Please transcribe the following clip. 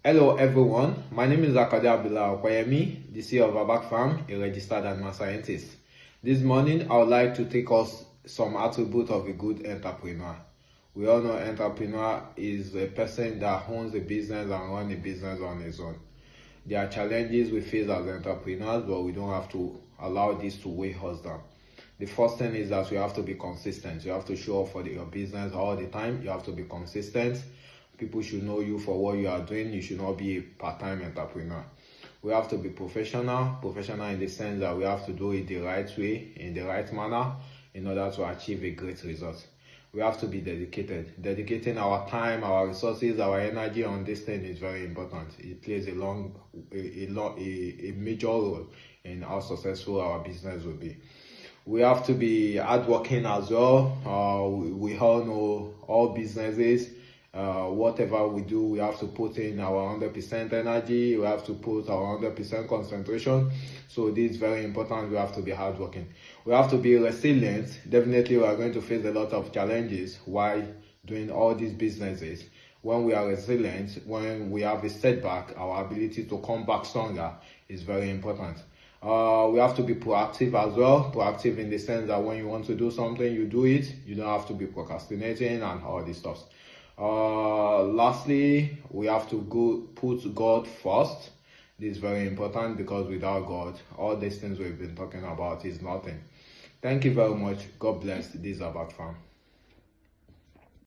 Hello everyone, my name is Akade Abdullah Okoyemi, the CEO of Abak Farm, a registered animal scientist. This morning, I would like to take us some attributes of a good entrepreneur. We all know entrepreneur is a person that owns a business and runs a business on his own. There are challenges we face as entrepreneurs, but we don't have to allow this to weigh us down. The first thing is that you have to be consistent. You have to show up for your business all the time. You have to be consistent. People should know you for what you are doing. You should not be a part-time entrepreneur. We have to be professional in the sense that we have to do it the right way, in the right manner, in order to achieve a great result. We have to be dedicated. Dedicating our time, our resources, our energy on this thing is very important. It plays a major role in how successful our business will be. We have to be hardworking as well. We all know all businesses. Whatever we do, we have to put in our 100% energy. We have to put our 100% concentration. So this is very important. We have to be hardworking. We have to be resilient. Definitely, we are going to face a lot of challenges while doing all these businesses. When we are resilient, when we have a setback, our ability to come back stronger is very important. We have to be proactive as well. Proactive in the sense that when you want to do something, you do it. You don't have to be procrastinating and all this stuff. Lastly, we have to put God first. This is very important because without God, all these things we've been talking about is nothing. Thank you very much. God bless. This is Abak Farm.